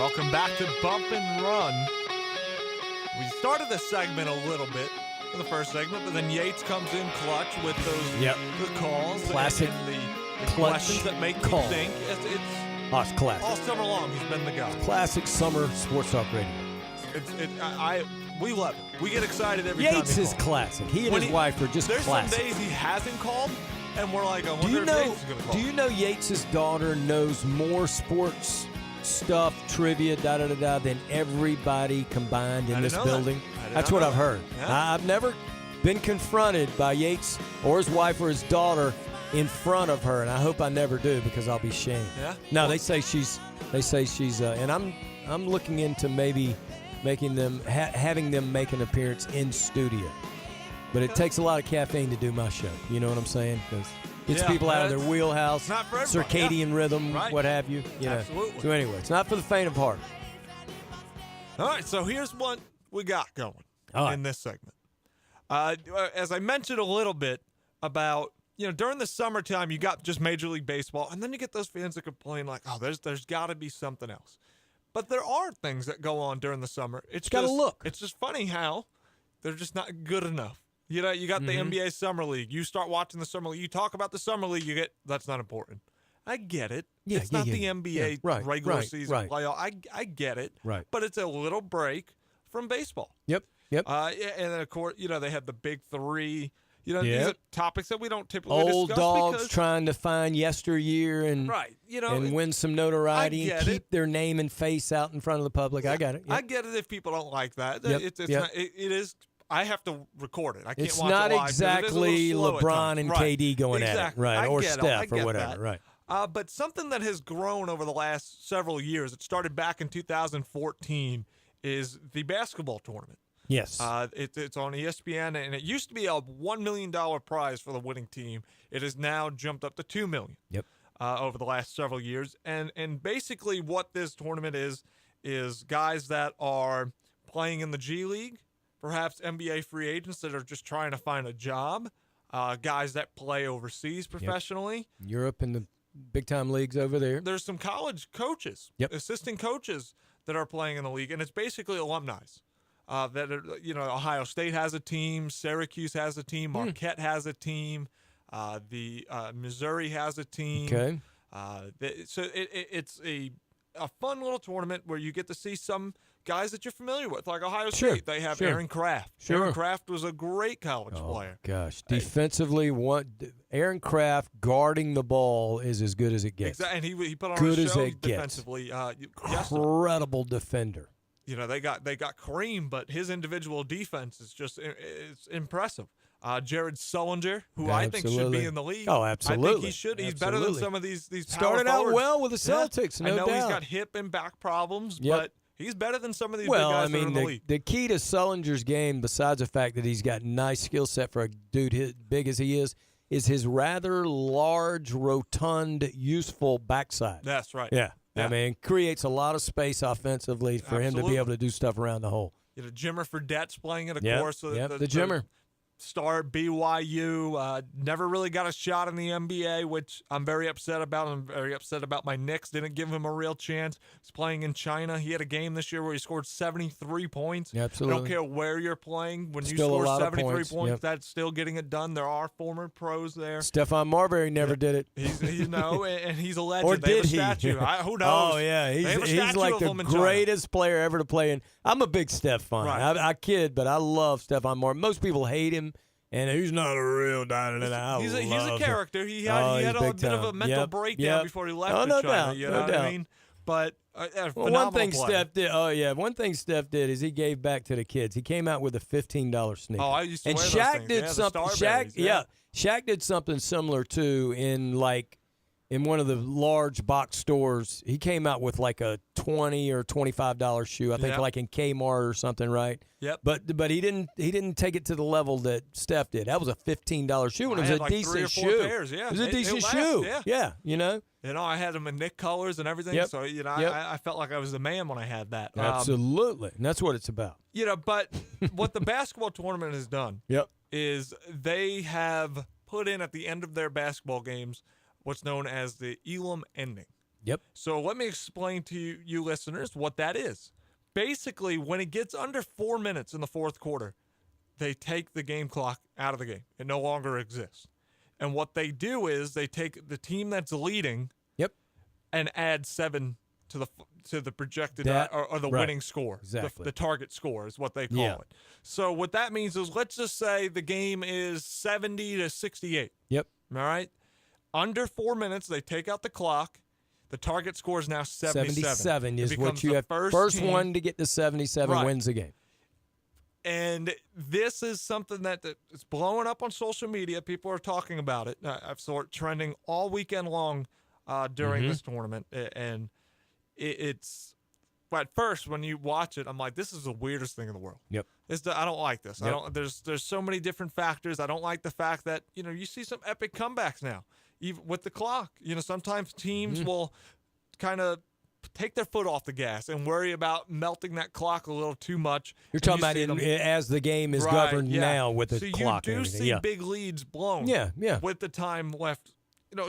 Welcome back to Bump and Run. We started the segment a little bit for the first segment, but then Yates comes in clutch with those the calls, classic and the clutch questions that make call. you think. It's classic. All summer long, he's been the guy. Classic summer sports talk radio. We love it. We get excited every time. Yates is classic. He and his wife are just there's classic. Some days he hasn't called, and we're like, I wonder if Yates is going to call. Do you know Yates' daughter knows more sports stuff, trivia, than everybody combined in this building? That's what I've heard. Yeah. I've never been confronted by Yates or his wife or his daughter in front of her, and I hope I never do because I'll be shamed. Yeah. No, they say she's, and I'm looking into maybe making them having them make an appearance in studio, but it takes a lot of caffeine to do my show. You know what I'm saying? Because it's people out of their wheelhouse, not for circadian rhythm, right. what have you. You know. Absolutely. So anyway, it's not for the faint of heart. All right, so here's what we got going in this segment. As I mentioned a little bit about, during the summertime, you got just Major League Baseball, and then you get those fans that complain like, oh, there's got to be something else. But there are things that go on during the summer. It's got to look. It's just funny how they're just not good enough. You got the NBA Summer League. You start watching the Summer League. You talk about the Summer League, you get, that's not important. I get it. It's not the NBA regular season playoff. I get it. Right. But it's a little break from baseball. Yep. And then, of course, they had the big three. These are topics that we don't typically Old discuss. dogs trying to find yesteryear and and win some notoriety and keep their name and face out in front of the public. I got it. Yep. I get it if people don't like that. Yep. It's not, it is. I have to record it. I can't it's watch not it live. exactly LeBron and KD going at it, right? Or Steph or whatever, that. right? But something that has grown over the last several years, it started back in 2014, is the basketball tournament. Yes. It's on ESPN, and it used to be a $1 million prize for the winning team. It has now jumped up to $2 million. Yep. Over the last several years, and basically what this tournament is guys that are playing in the G League, perhaps NBA free agents that are just trying to find a job, guys that play overseas professionally, Europe and the big time leagues over there. There's some college coaches, assistant coaches that are playing in the league, and it's basically alumni. That are, Ohio State has a team, Syracuse has a team, Marquette has a team, the Missouri has a team. Okay. So it's a fun little tournament where you get to see some guys that you're familiar with, like Ohio State. They have Aaron Kraft. Aaron Kraft was a great college player. Gosh, defensively, Aaron Kraft guarding the ball is as good as it gets. Exactly, and he put on good a show as it defensively. Incredible defender. They got Kareem, but his individual defense is just it's impressive. Jared Sullinger, who I think should be in the league. Oh, absolutely. I think he should. He's better than some of these started power out forwards. well with the Celtics. I know doubt. he's got hip and back problems, but he's better than some of these big guys that are in the league. The key to Sullinger's game, besides the fact that he's got nice skill set for a dude big as he is his rather large, rotund, useful backside. That's right. Yeah. I mean, creates a lot of space offensively for him to be able to do stuff around the hole. Jimmer Fredette's playing it, of course. So the Jimmer. Star at BYU, never really got a shot in the NBA, which I'm very upset about. I'm very upset about my Knicks. Didn't give him a real chance. He's playing in China. He had a game this year where he scored 73 points. Absolutely. I don't care where you're playing. When still you score 73 points, yep. that's still getting it done. There are former pros there. Stephon Marbury never did it. He's and he's a legend. Or they did have a statue. Who knows? Oh, yeah. He's like the greatest player ever to play in. I'm a big Steph fan. Right. I kid, but I love Stephon Marbury. Most people hate him. And he's not a real dynamite. He's a character. He had a bit of a mental breakdown before he left to China. You know what I mean? But one thing player. Steph did. One thing Steph did is he gave back to the kids. He came out with a $15 sneaker. Oh, I used to and wear Shaq those things. did something. Shaq did something similar too in one of the large box stores. He came out with like a $20 or $25 shoe. I think like in Kmart or something, right? Yep. But he didn't take it to the level that Steph did. That was a $15 shoe, and it was a decent 3 or 4 shoe. pairs, yeah. It was a decent shoe. Yeah. I had them in Nick colors and everything. Yep. So I felt like I was the man when I had that. Absolutely, and that's what it's about. But what the basketball tournament has done is they have put in at the end of their basketball games what's known as the Elam Ending. Yep. So let me explain to you listeners what that is. Basically, when it gets under 4 minutes in the fourth quarter, they take the game clock out of the game. It no longer exists. And what they do is they take the team that's leading and add 7 to the projected or the winning score. Exactly. The target score is what they call it. So what that means is, let's just say the game is 70-68. Yep. All right? Under 4 minutes, they take out the clock. The target score is now 77. 77 is what you have. First one to get to 77 wins the game. And this is something that is blowing up on social media. People are talking about it. I've saw it trending all weekend long during this tournament. And it's at first, when you watch it, I'm like, this is the weirdest thing in the world. Yep. I don't like this. Yep. There's so many different factors. I don't like the fact that, you see some epic comebacks now, even with the clock. Sometimes teams will kind of take their foot off the gas and worry about melting that clock a little too much. You're talking about as the game is governed now with the clock. So you do see big leads blown with the time left,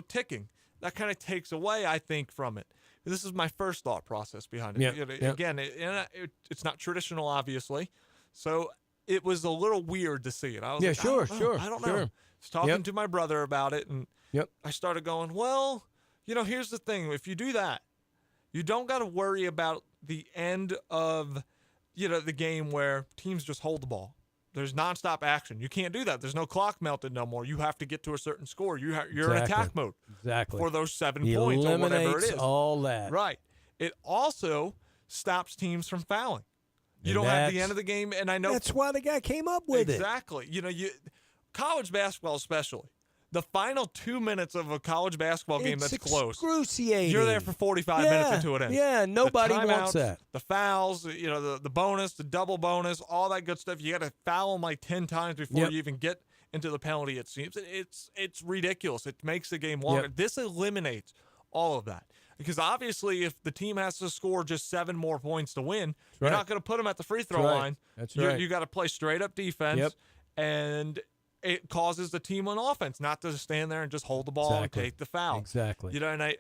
ticking. That kind of takes away, I think, from it. This is my first thought process behind it. Again, it's not traditional, obviously. So it was a little weird to see it. I was like, sure. I don't know. I was talking to my brother about it, and I started going, well, here's the thing. If you do that, you don't got to worry about the end of, the game where teams just hold the ball. There's nonstop action. You can't do that. There's no clock melted no more. You have to get to a certain score. You're in attack mode for those 7 points or whatever it is. All that. Right. It also stops teams from fouling. You don't have the end of the game, and I know that's why the guy came up with it. Exactly. College basketball especially. The final 2 minutes of a college basketball game that's close. Excruciating. You're there for 45 minutes until it ends. Yeah, nobody wants that. The fouls, the bonus, the double bonus, all that good stuff. You got to foul them like 10 times before you even get into the penalty, it seems. It's ridiculous. It makes the game longer. This eliminates all of that. Because obviously if the team has to score just 7 more points to win, you're not going to put them at the free throw line. That's right. You got to play straight up defense. And it causes the team on offense not to stand there and just hold the ball and take the foul. Exactly. And I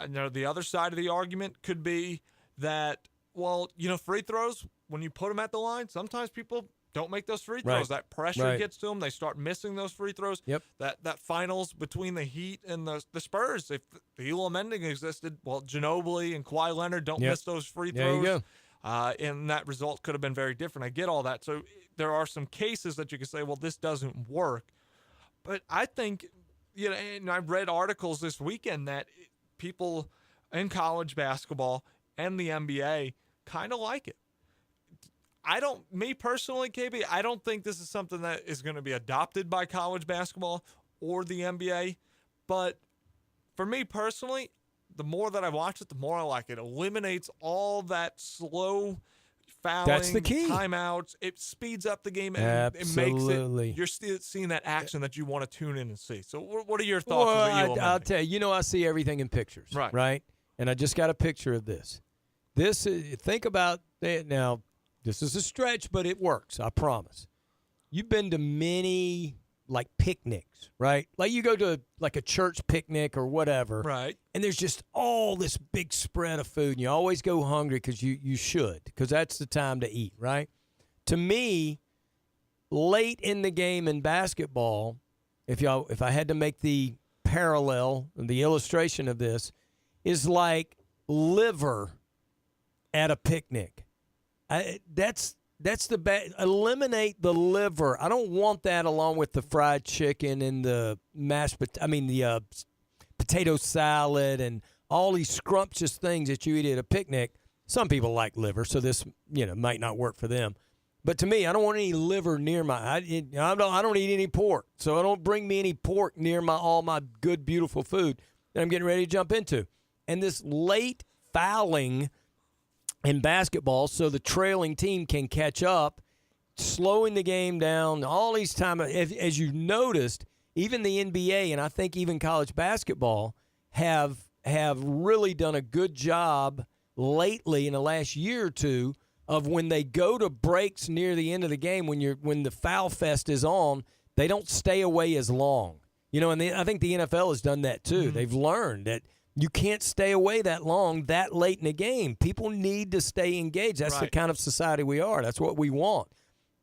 know the other side of the argument could be that, well, free throws, when you put them at the line, sometimes people don't make those free throws. That pressure gets to them. They start missing those free throws. That finals between the Heat and the Spurs, if the Elam Ending existed, well, Ginobili and Kawhi Leonard don't miss those free throws. There you go. And that result could have been very different. I get all that. So there are some cases that you can say, well, this doesn't work. But I think, and I read articles this weekend that people in college basketball and the NBA kind of like it. Me personally, KB, I don't think this is something that is going to be adopted by college basketball or the NBA. But for me personally, the more that I watch it, the more I like it. It eliminates all that slow fouling, that's the key. Timeouts. It speeds up the game. And Absolutely. It makes it, you're still seeing that action that you want to tune in and see. So what are your thoughts? Well, I'll tell you, I see everything in pictures. Right? And I just got a picture of this. Think about it now. This is a stretch, but it works. I promise. You've been to many picnics, right? Like you go to a church picnic or whatever, right? And there's just all this big spread of food, and you always go hungry because you should, because that's the time to eat, right? To me, late in the game in basketball, if I had to make the parallel, the illustration of this, is like liver at a picnic. That's the bad. Eliminate the liver. I don't want that along with the fried chicken and the the potato salad and all these scrumptious things that you eat at a picnic. Some people like liver, so this might not work for them. But to me, I don't want any liver near I don't eat any pork, so I don't bring me any pork near all my good, beautiful food that I'm getting ready to jump into. And this late fouling in basketball, so the trailing team can catch up, slowing the game down. All these times, as you noticed, even the NBA and I think even college basketball have really done a good job lately in the last year or two of when they go to breaks near the end of the game, when the foul fest is on, they don't stay away as long. And I think the NFL has done that too. Mm-hmm. They've learned that You can't stay away that long, that late in the game. People need to stay engaged. That's the kind of society we are. That's what we want.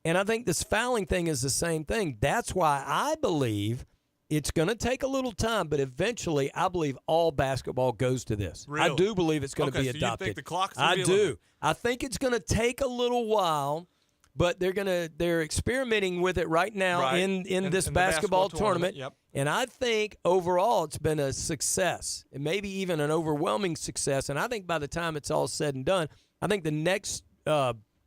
And I think this fouling thing is the same thing. That's why I believe it's going to take a little time, but eventually I believe all basketball goes to this. Really? I do believe it's going to be so adopted. You think the clock's I be do. I think it's going to take a little while, but they're experimenting with it right now in this basketball tournament. Yep. And I think overall it's been a success, and maybe even an overwhelming success. And I think by the time it's all said and done, I think the next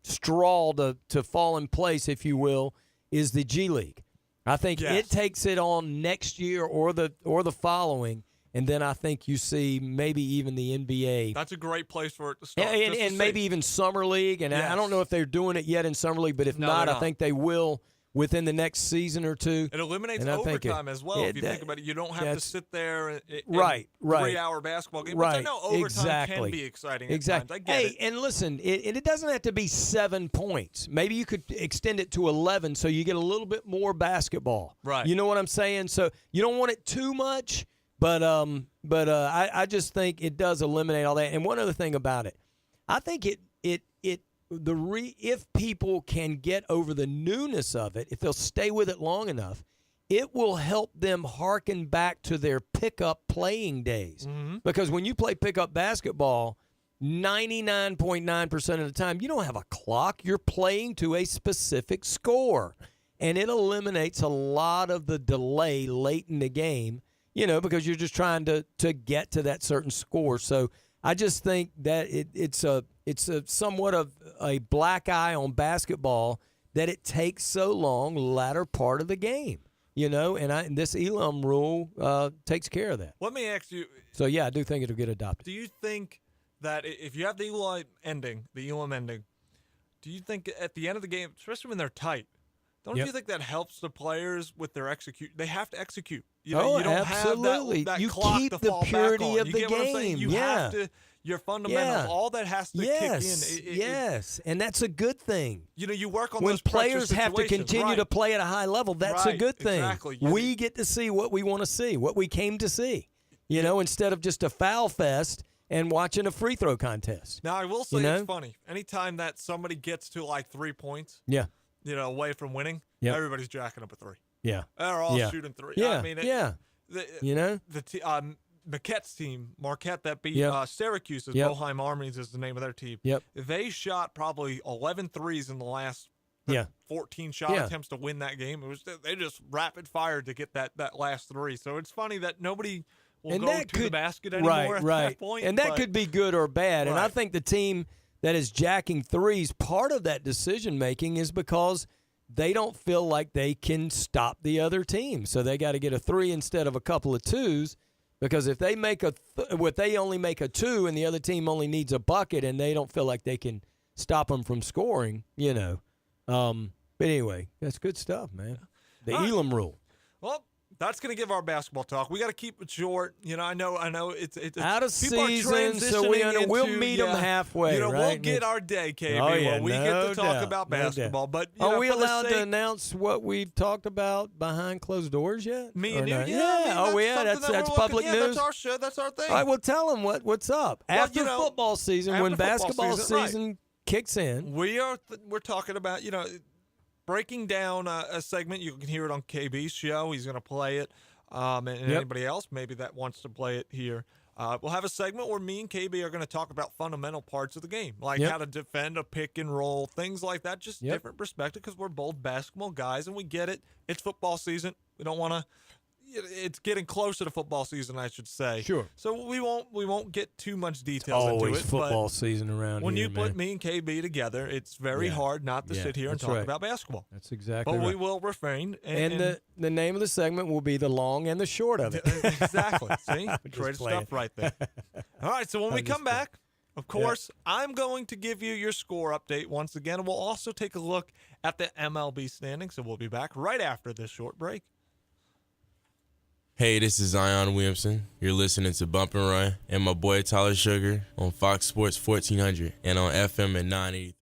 straw to fall in place, if you will, is the G League. I think it takes it on next year or the following, and then I think you see maybe even the NBA. That's a great place for it to start. And maybe even Summer League. And I don't know if they're doing it yet in Summer League, but if not, I think they will within the next season or two. It eliminates overtime as well. If you think about it, you don't have to sit there in 3-hour basketball game. Which I know overtime can be exciting at times. I get it. And listen, it doesn't have to be 7 points. Maybe you could extend it to 11 so you get a little bit more basketball. Right. You know what I'm saying? So you don't want it too much, but I just think it does eliminate all that. And one other thing about it, I think if people can get over the newness of it, if they'll stay with it long enough, it will help them harken back to their pickup playing days. Mm-hmm. Because when you play pickup basketball, 99.9% of the time, you don't have a clock. You're playing to a specific score. And it eliminates a lot of the delay late in the game, because you're just trying to get to that certain score. So I just think that it's a somewhat of a black eye on basketball that it takes so long latter part of the game, and this Elam rule takes care of that. Let me ask you. So, yeah, I do think it'll get adopted. Do you think that if you have the Elam ending, do you think at the end of the game, especially when they're tight, don't you think that helps the players with their execute? They have to execute. You don't absolutely. have that you clock keep to the fall purity back on. of the game. You have to. Your fundamentals, all that has to kick in. Yes, and that's a good thing. You work on when those players have to continue to play at a high level. That's a good thing. Exactly. We get to see what we want to see, what we came to see. Instead of just a foul fest and watching a free throw contest. Now I will say it's funny. Anytime that somebody gets to like 3 points, away from winning, everybody's jacking up a three. Yeah, they're all shooting three. Yeah, I mean, Marquette's team, that beat Syracuse's Boheim Armies is the name of their team. Yep. They shot probably 11 threes in the last 14 shot attempts to win that game. They just rapid fired to get that last three. So it's funny that nobody will go to the basket anymore at that point. And that could be good or bad. And I think the team that is jacking threes, part of that decision-making is because they don't feel like they can stop the other team. So they got to get a three instead of a couple of twos. Because if they make they only make a two and the other team only needs a bucket and they don't feel like they can stop them from scoring, But anyway, that's good stuff, man. The Elam rule. Well, that's going to give our basketball talk. We got to keep it short. I know it's out of season, so we'll meet them halfway. We'll get our day, KB. We get to talk about basketball. But are we allowed to announce what we've talked about behind closed doors yet? Me and you, that's public news. That's our show. That's our thing. All right, well, tell them what's up after football season, when basketball season kicks in. We're talking about breaking down a segment. You can hear it on KB's show. He's going to play it. And anybody else maybe that wants to play it here. We'll have a segment where me and KB are going to talk about fundamental parts of the game, like how to defend a pick and roll, things like that. Just different perspective because we're both basketball guys and we get it. It's football season. We don't want to. It's getting closer to football season, I should say. Sure. So we won't get too much details into it. Always football season around when here, you put me and KB together, it's very hard not to sit here and talk about basketball. That's exactly right. But we will refrain. And the name of the segment will be the long and the short of it. Exactly. See? Great stuff right there. All right, so when we come back, of course, I'm going to give you your score update once again, and we'll also take a look at the MLB standings. So we'll be back right after this short break. Hey, this is Zion Williamson. You're listening to Bump and Run and my boy Tyler Sugar on Fox Sports 1400 and on FM at 980.